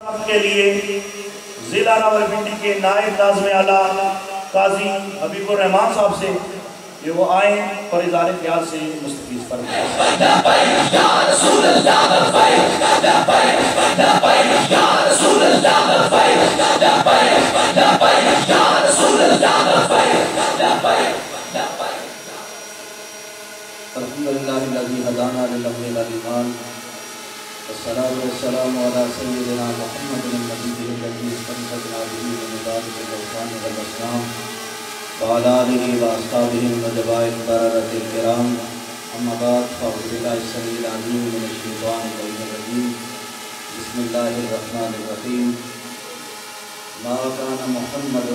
کے لیے ضلع راولپنڈی کے نائب ناظم اعلیٰ قاضی حبیب الرحمان صاحب سے کہ وہ آئیں اور اظہار خیال سے مستفیض فرمائیں۔ الحمدللہ الذی ہدانا للامر والایمان والصلاة والسلام علی سیدنا محمد النبی الذی استمسکنا به من مبارک الاوطان والاسلام وعلی آلہ واصحابہ النجباء البررۃ الکرام، اما بعد فاعوذ باللہ السمیع العلیم من الشیطان الرجیم، بسم اللہ الرحمن الرحیم۔ ما کان محمد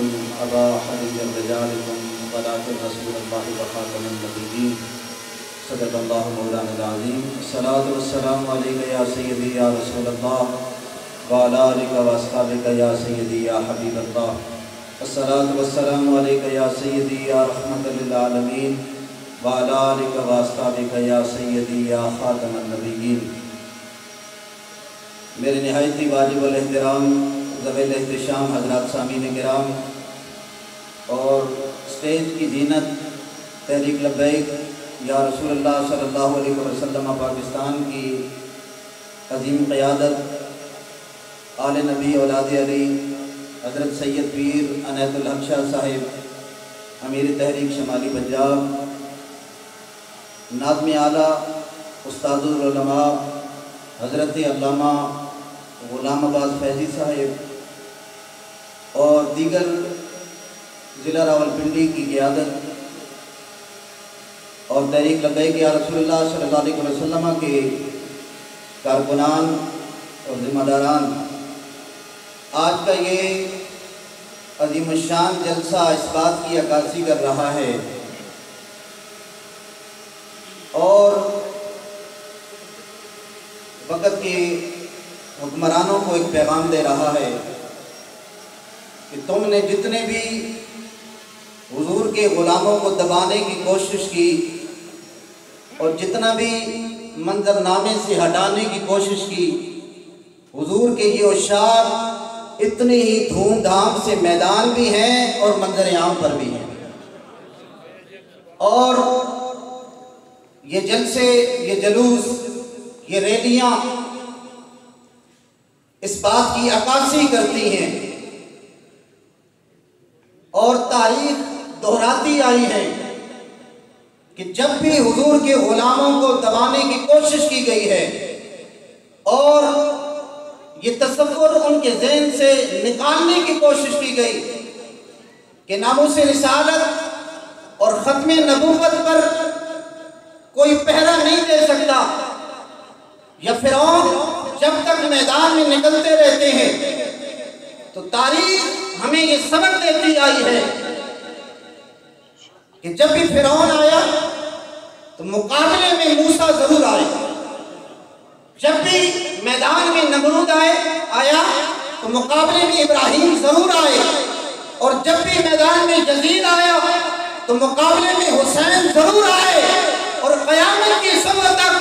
ابا احد من رجالکم ولکن رسول اللہ وخاتم النبیین، صدق اللہ مولانا العظیم۔ الصلاۃ والسلام علیک یا سیدی یا رسول اللہ وعلی آلک واصحابک یا سیدی یا حبیب اللہ۔ الصلاۃ والسلام علیک یا سیدی یا رحمت للعالمین وعلی آلک واصحابک یا سیدی یا خاتم النبیین۔ میرے نہایتی واجب الاحترام ذوی الاحتشام حضرات سامعین کرام اور اسٹیج کی زینت تحریک لبیک یا رسول اللہ صلی اللہ علیہ وسلم پاکستان کی عظیم قیادت آل نبی اولاد علی حضرت سید پیر عنایت الحق شاہ صاحب امیر تحریک شمالی پنجاب، ناظم اعلیٰ استاد العلماء حضرت علامہ غلام عباس فیضی صاحب اور دیگر ضلع راولپنڈی کی قیادت اور تحریک لبیک یا رسول اللہ صلی اللہ علیہ وسلم کے کارکنان اور ذمہ داران، آج کا یہ عظیم الشان جلسہ اس بات کی عکاسی کر رہا ہے اور وقت کے حکمرانوں کو ایک پیغام دے رہا ہے کہ تم نے جتنے بھی حضور کے غلاموں کو دبانے کی کوشش کی اور جتنا بھی منظرنامے سے ہٹانے کی کوشش کی، حضور کے یہ اشعار اتنے ہی دھوم دھام سے میدان بھی ہیں اور منظر عام پر بھی ہیں، اور یہ جلسے، یہ جلوس، یہ ریلیاں اس بات کی عکاسی کرتی ہیں اور تاریخ دہراتی آئی ہے کہ جب بھی حضور کے غلاموں کو دبانے کی کوشش کی گئی ہے اور یہ تصور ان کے ذہن سے نکالنے کی کوشش کی گئی کہ ناموس رسالت اور ختم نبوت پر کوئی پہرا نہیں دے سکتا، یا فرعون جب تک میدان میں نکلتے رہتے ہیں تو تاریخ ہمیں یہ سبق دیتی آئی ہے کہ جب بھی فرعون آیا تو مقابلے میں موسیٰ ضرور آئے، جب بھی میدان میں نمرود آیا تو مقابلے میں ابراہیم ضرور آئے، اور جب بھی میدان میں یزید آیا تو مقابلے میں حسین ضرور آئے، اور قیامت کی صبح تک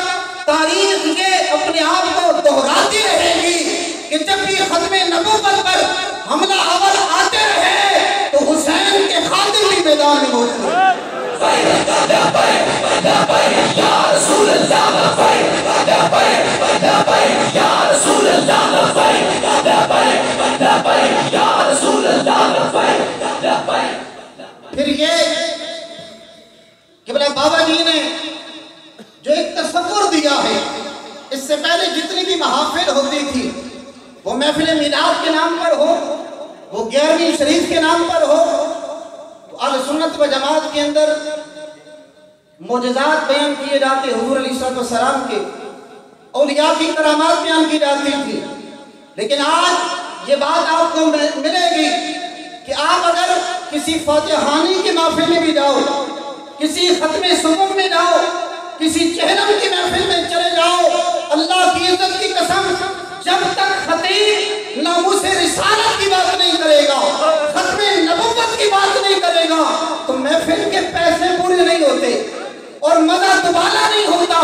تاریخ یہ اپنے آپ کو دہراتی رہے گی کہ جب بھی ختم نبوت پر حملہ آور آتے رہے تو حسین کے خادم بھی میدان میں موجود ہیں۔ پھر یہ قبلہ بابا جی نے جو ایک تصور دیا ہے، اس سے پہلے جتنی بھی محافل ہوتی تھی، وہ محفل میلاد کے نام پر ہو، وہ 11ویں شریف کے نام پر ہو، تو اہل سنت و جماعت کے اندر معجزات بیان کیے جاتے، حضور علیہ السلام کے اولیاء کی کرامات بیان کی جاتی تھی، لیکن آج یہ بات آپ کو ملے گی کہ آپ اگر کسی فاتح خوانی کی محفل میں بھی جاؤ، کسی ختم صبح میں جاؤ، کسی چہرم کی محفل میں چلے جاؤ، اللہ کی عزت کی قسم جب تک خطیب ناموس رسالت کی بات نہیں کرے گا، ختم نبوت کی بات نہیں کرے گا، تو محفل کے پیسے پورے نہیں ہوتے اور مزہ دوبارہ نہیں ہوتا۔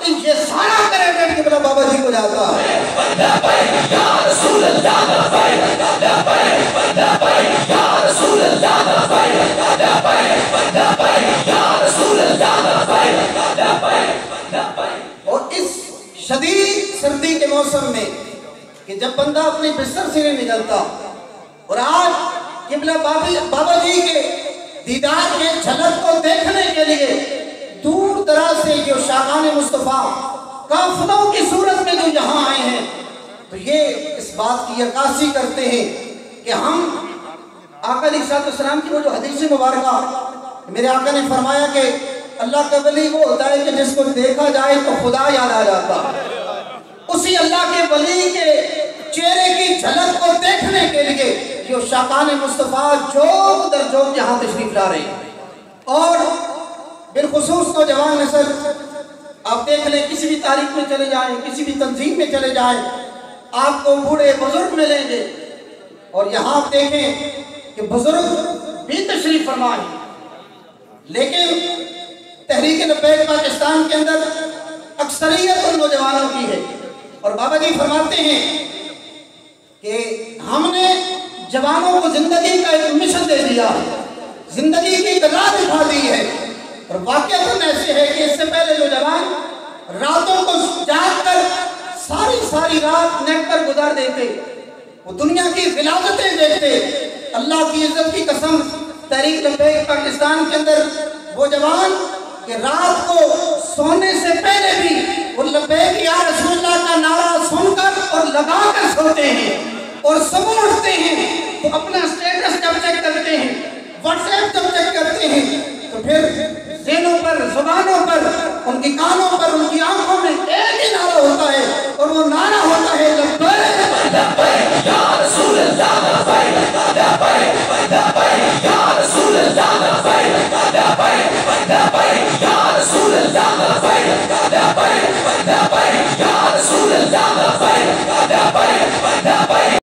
یہ سارا کریڈٹ قبلہ بابا جی کو جاتا ہے۔ سردی کے موسم میں کہ جب بندہ اپنے بستر سے نہیں نکلتا، اور آج قبلہ بابا جی کے دیدار کے جھلک کو دیکھنے کے لیے دور دراز سے جو شاہان مصطفیٰ قافلوں کی صورت میں جو یہاں آئے ہیں، تو یہ اس بات کی عکاسی کرتے ہیں کہ ہم آقا علیہ السلام کی وہ جو حدیث مبارکہ، میرے آقا نے فرمایا کہ اللہ کا ولی وہ ہوتا ہے کہ جس کو دیکھا جائے تو خدا یاد آ جاتا، اسی اللہ کے ولی کے چہرے کی جھلک کو دیکھنے کے لیے جو شاقان مصطفیٰ جوگ در جوگ یہاں تشریف لا رہے ہیں۔ اور بالخصوص نوجوان نسل، آپ دیکھ لیں کسی بھی تاریخ میں چلے جائیں، کسی بھی تنظیم میں چلے جائیں، آپ کو بوڑھے بزرگ ملیں گے، اور یہاں آپ دیکھیں کہ بزرگ بھی تشریف فرما ہے، لیکن تحریک لبیک پاکستان کے اندر اکثریت ان نوجوانوں کی ہے۔ اور بابا جی فرماتے ہیں کہ ہم نے جوانوں کو زندگی کا ایک مشن دے دیا ہے، زندگی کی ایک راہ دکھا دی ہے، اور واقعہ ایسے ہے کہ اس سے پہلے جو جوان راتوں کو جاگ کر ساری رات نیٹ پر گزار دیتے، وہ دنیا کی غلاظتیں دیکھتے، اللہ کی عزت کی قسم تحریک لبیک پاکستان کے اندر وہ جوان کہ رات کو سونے سے پہلے بھی وہ لبیک یا رسول اللہ کا نعرہ سن کر اور لگا کر سوتے ہیں، اور صبح اٹھتے ہیں تو اپنا اسٹیٹس جب چیک کرتے ہیں، واٹس ایپ جب چیک کرتے ہیں، تو پھر ذہنوں پر، زبانوں پر، ان کی کانوں پر، ان کی آنکھوں میں ایک ہی نعرہ ہوتا ہے، اور وہ نعرہ